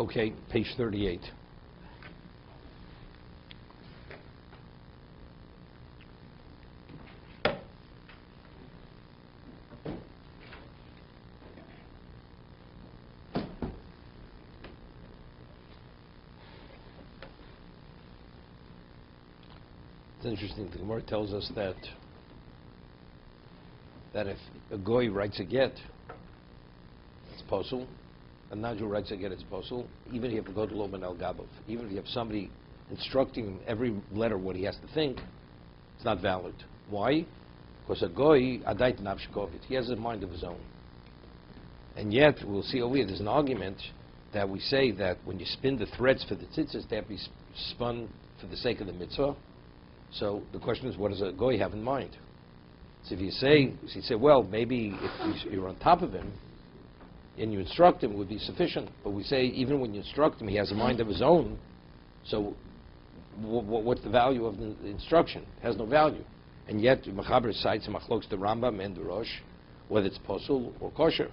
Okay, page 38. It's interesting. The Gemara tells us that if a goy writes a get, it's posel. A non-Jew writes a get, it's posel. Even if you have to go to Loban al Gabov, even if you have somebody instructing him every letter what he has to think, it's not valid. Why? Because a goy adait nafshkovit. He has a mind of his own. And yet, we'll see over here, there's an argument that we say that when you spin the threads for the tzitzis, they have to be spun for the sake of the mitzvah. So the question is, what does a goy have in mind? So if you say, well, maybe if you're on top of him and you instruct him, it would be sufficient. But we say, even when you instruct him, he has a mind of his own. So what's the value of the instruction? It has no value. And yet, Mechaber cites Machlokes the Rambam and the Rosh, whether it's posel or kosher.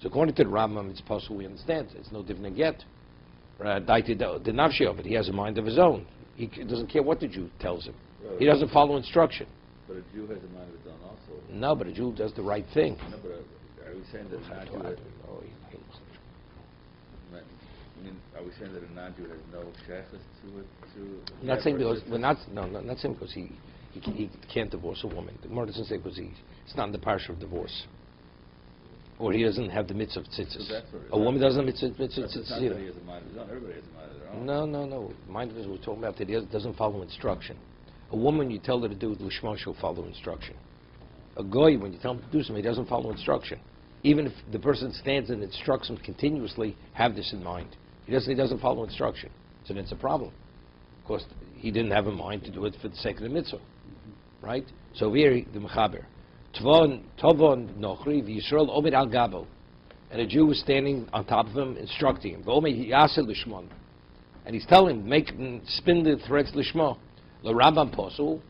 So according to the Rambam, it's posel, we understand. It's no different than get. The nafshi of it, he has a mind of his own. He doesn't care what the Jew tells him. He doesn't follow instruction. But a Jew has a mind of his own also. No, but a Jew does the right thing. No, but are we saying that a non-Jew are we saying that a non-Jew has no shaykhus to it? I'm not saying because not saying because he can't divorce a woman. The Gemara doesn't say because it's not in the parsha of divorce, or he doesn't have the mitzvah of tzitzis. So a woman doesn't have mitzvah tzitzis either. He has a mind of his own. Everybody has a mind of their own. No. Mind of his, we're talking about that he doesn't follow instruction. A woman, you tell her to do lishma, she'll follow instruction. A goy, when you tell him to do something, he doesn't follow instruction. Even if the person stands and instructs him continuously, have this in mind. He doesn't follow instruction. So then it's a problem. Of course, he didn't have in mind to do it for the sake of the mitzvah. Right? So here, the Mechaber. Tovon nochri v'Yisrael omid al gabo. And a Jew was standing on top of him, instructing him. V'omid yaseh lishmon. And he's telling him, spin the threads lishma. La Rambam posel,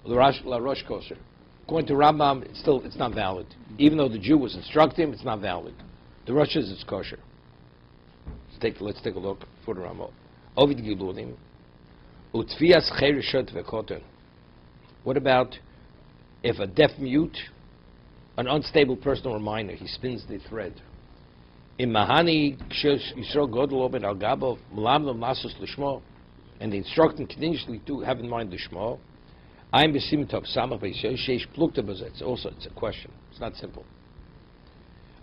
la Rosh kosher. According to Rambam, it's not valid. Even though the Jew was instructing him, it's not valid. The Rosh says it's kosher. Let's take a look for the Rambam. Ovid giludim, utfias cheirishot vekoten. What about if a deaf mute, an unstable person or minor, he spins the thread? In mahani yisrael godel oben al gabo mlamlo masus lishmo. And they instruct him continuously to have in mind the Shema. I'm besimtov samach sheish plukta bezet. Also, it's a question. It's not simple.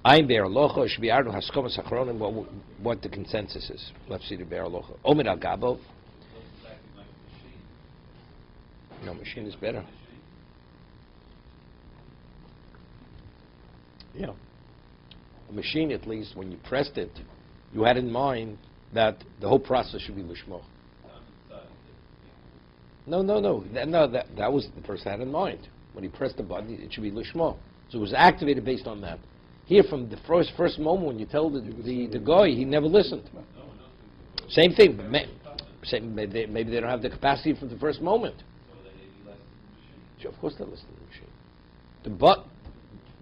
I'm be'arlocha shbiarnu haskomas achronim. What the consensus is. Let's see the be'arlocha. Omer al gabo. No, machine is better. Yeah. A machine, at least, when you pressed it, you had in mind that the whole process should be lishma. No. That was the person had in mind. When he pressed the button, it should be lishma. So it was activated based on that. Here, from the first moment when you tell the guy, he never listened. Same thing. But maybe they don't have the capacity from the first moment. Sure, of course they listen to the machine.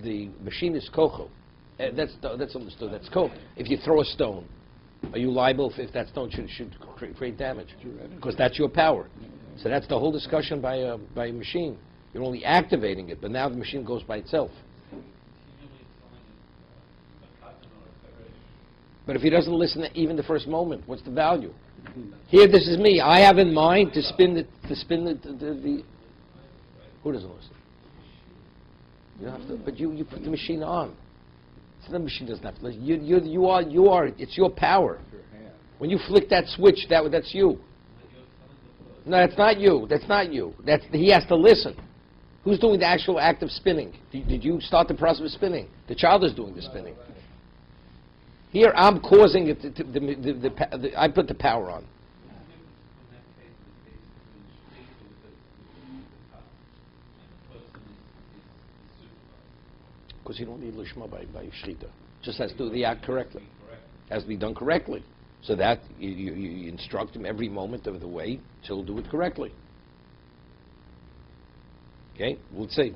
The machine is kocho. That's understood. That's koch. If you throw a stone, are you liable if that stone should create damage? Because that's your power. So that's the whole discussion by a machine. You're only activating it, but now the machine goes by itself. But if he doesn't listen at even the first moment, what's the value? Here, this is me. I have in mind to spin the who doesn't listen? You don't have to, but you put the machine on. So the machine doesn't have to listen. You are. It's your power. When you flick that switch, that's you. No, that's not you. He has to listen. Who's doing the actual act of spinning? Did you start the process of spinning? The child is doing the spinning. Here, I'm causing it. I put the power on. Because you don't need lishma by shrita. Just has to do the act correctly. Has to be done correctly. So that you instruct him every moment of the way, so he'll do it correctly. Okay, let's see.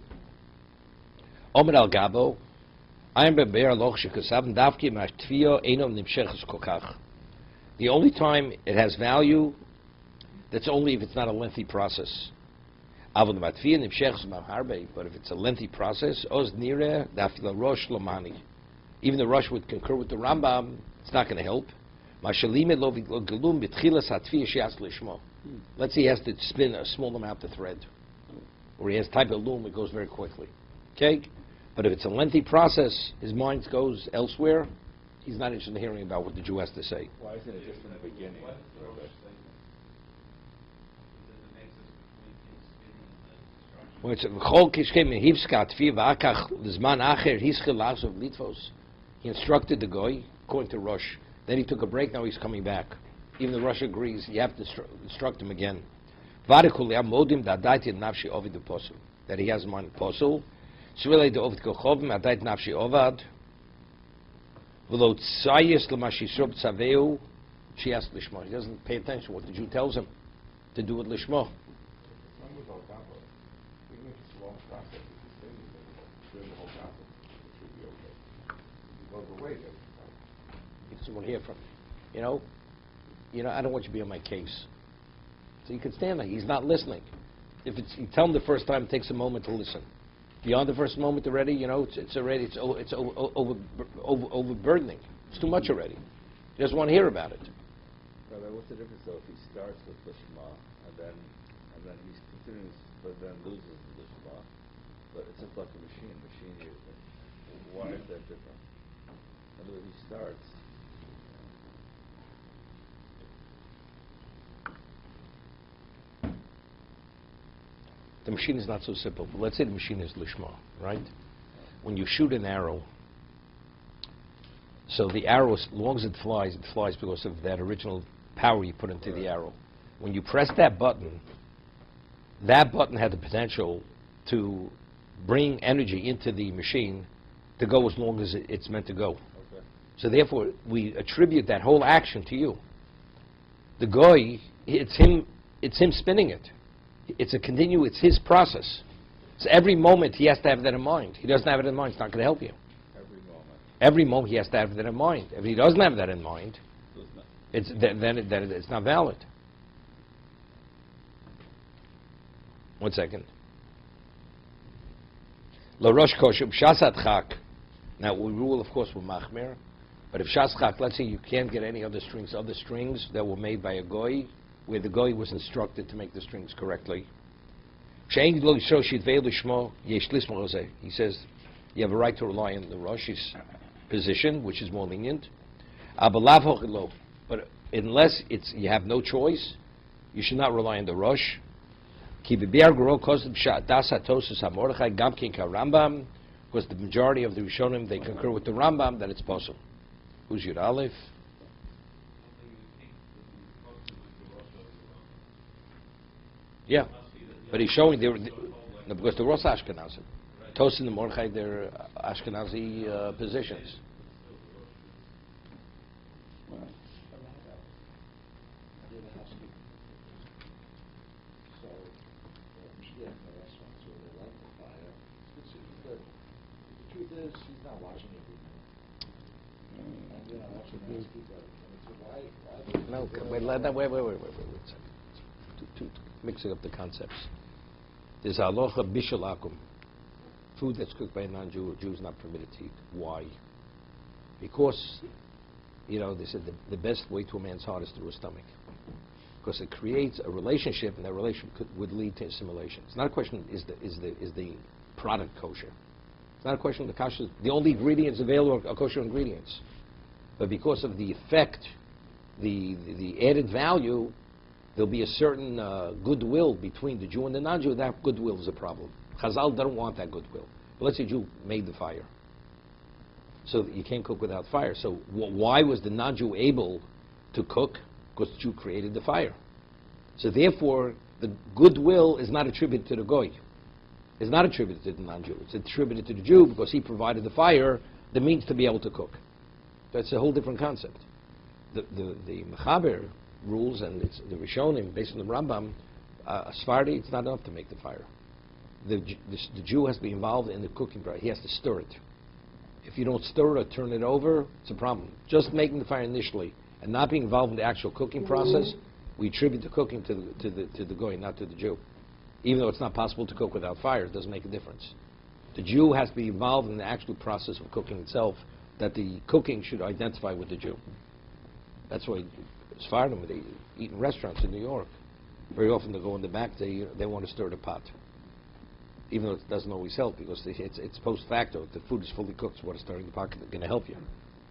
Omer al Gabo, I'm be'er loch shekasav davki ma'tfio enom nimshechus kokach. The only time it has value, that's only if it's not a lengthy process. But if it's a lengthy process, even the Rosh would concur with the Rambam, it's not going to help. Let's say he has to spin a small amount of thread, or he has type of loom, it goes very quickly. Okay? But if it's a lengthy process, his mind goes elsewhere. He's not interested in hearing about what the Jew has to say. Why isn't it just from the beginning? When it's he instructed the guy, according to Rosh. Then he took a break, now he's coming back. Even the Rosh agrees, you have to instruct him again. That he has in mind posel. He doesn't pay attention to what the Jew tells him to do with Lishma. He doesn't want to hear from you. I don't want you to be on my case. So you can stand there. He's not listening. If you tell him the first time, it takes a moment to listen. Beyond the first moment already, it's overburdening. It's too much already. He doesn't want to hear about it. Rabbi, what's the difference though if he starts with Lishma and then he continues, but then loses the Lishma? But it's just like a machine. Why is that different? In other words, he starts. The machine is not so simple. But let's say the machine is Lishma, right? When you shoot an arrow, so the arrow, as long as it flies because of that original power you put into the arrow. When you press that button had the potential to bring energy into the machine to go as long as it's meant to go. Okay. So therefore, we attribute that whole action to you. The goy, it's him spinning it. It's his process. So every moment he has to have that in mind. He doesn't have it in mind, it's not going to help you. Every moment he has to have that in mind. If he doesn't have that in mind, then it's not valid. One second. La rosh kosher b'shasat chak. Now we rule, of course, with machmir. But if shas chak, let's say you can't get any other strings that were made by a goy, where the goy was instructed to make the strings correctly. He says you have a right to rely on the Rosh's position, which is more lenient. But unless you have no choice, you should not rely on the Rosh. Because the majority of the Rishonim, they concur with the Rambam that it's possible. Who's your Aleph? Yeah, but he's showing because the Rosh Ashkenazi. Tos and the Mordechai, they're Ashkenazi positions. No, wait a second. Mixing up the concepts. There's aloha bishul akum. Food that's cooked by a non-Jew, a Jew is not permitted to eat. Why? Because, they said the best way to a man's heart is through his stomach. Because it creates a relationship, and that relationship would lead to assimilation. It's not a question, is the product kosher? It's not a question of the kosher. The only ingredients available are kosher ingredients. But because of the effect, the added value, there'll be a certain goodwill between the Jew and the non-Jew. That goodwill is a problem. Chazal don't want that goodwill. But let's say a Jew made the fire. So you can't cook without fire. So why was the non-Jew able to cook? Because the Jew created the fire. So therefore, the goodwill is not attributed to the Goy. It's not attributed to the non-Jew. It's attributed to the Jew because he provided the fire, the means to be able to cook. That's a whole different concept. The Mechaber rules, and it's the Rishonim, based on the Rambam, Sephardi, it's not enough to make the fire. The Jew has to be involved in the cooking process. He has to stir it. If you don't stir it or turn it over, it's a problem. Just making the fire initially and not being involved in the actual cooking process, we attribute the cooking to the goy, not to the Jew. Even though it's not possible to cook without fire, it doesn't make a difference. The Jew has to be involved in the actual process of cooking itself, that the cooking should identify with the Jew. That's why Sephardim, they eat in restaurants in New York. Very often they go in the back, they want to stir the pot. Even though it doesn't always help, because it's post facto. The food is fully cooked, so what is stirring the pot going to help you?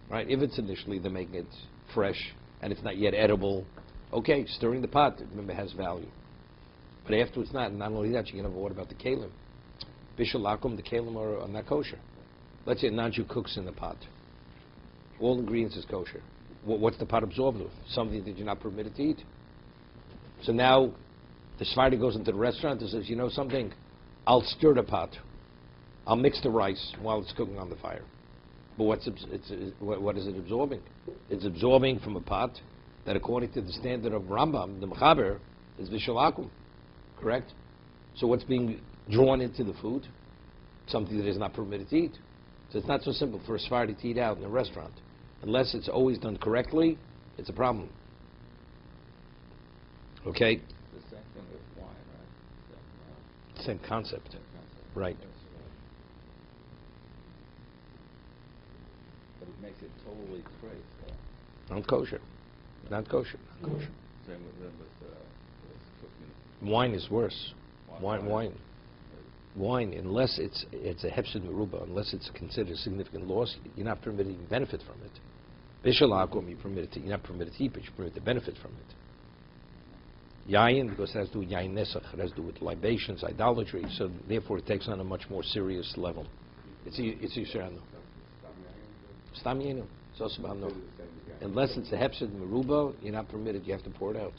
Right? If it's initially, they're making it fresh, and it's not yet edible, okay, stirring the pot, remember, has value. But after it's not, and not only that, you can have, what about the kalim? Bishul lakum, the kalim are not kosher. Let's say a non-Jew cooks in the pot. All ingredients is kosher. What's the pot absorbed with? Something that you're not permitted to eat. So now, the Sephardi goes into the restaurant and says, you know something? I'll stir the pot. I'll mix the rice while it's cooking on the fire. But what is it absorbing? It's absorbing from a pot that, according to the standard of Rambam, the Mechaber, is v'shalakum. Correct? So what's being drawn into the food? Something that is not permitted to eat. So it's not so simple for a Sephardi to eat out in a restaurant. Unless it's always done correctly, it's a problem. Okay? The same thing with wine, right? Same concept. Right. But it makes it totally crazy. Not kosher. Not kosher. Not kosher. Same with cooking. Wine is worse. Wine, unless it's a hefsed meruba, unless it's considered a significant loss, you're not permitted to benefit from it. Bishul lakum, you're not permitted to eat, but you're permitted to benefit from it. Yayin, because it has to do with yayin nesach, it has to do with libations, idolatry, so therefore it takes on a much more serious level. It's yisrano. Stam yinu. It's also about no. Unless it's a hefsed meruba, you're not permitted, you have to pour it out.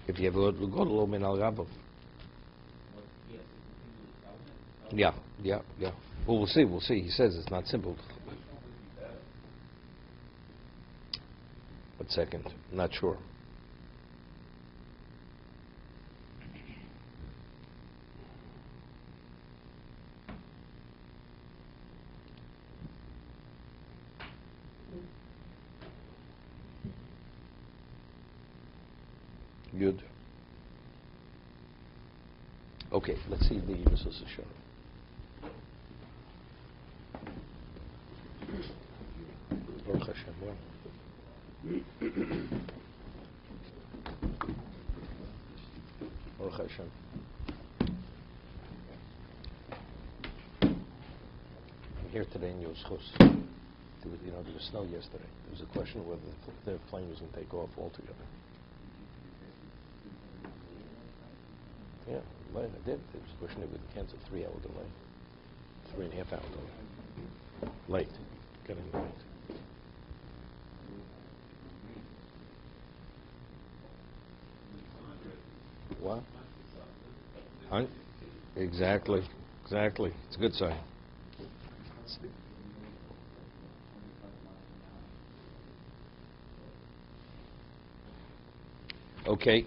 If you have a godlo min al gabav. Yeah. Well, we'll see. He says it's not simple. 1 second. I'm not sure. Good. Okay, let's see the Mrs. Shah. Baruch Hashem. Baruch Hashem. I'm here today in Yoschus. There was snow yesterday. There was a question of whether the plane was going to take off altogether. Yeah, but I did. It was pushing it with a cancel 3-hour delay. 3.5 hour delay. Late. Getting late. What? Exactly. It's a good sign. Okay.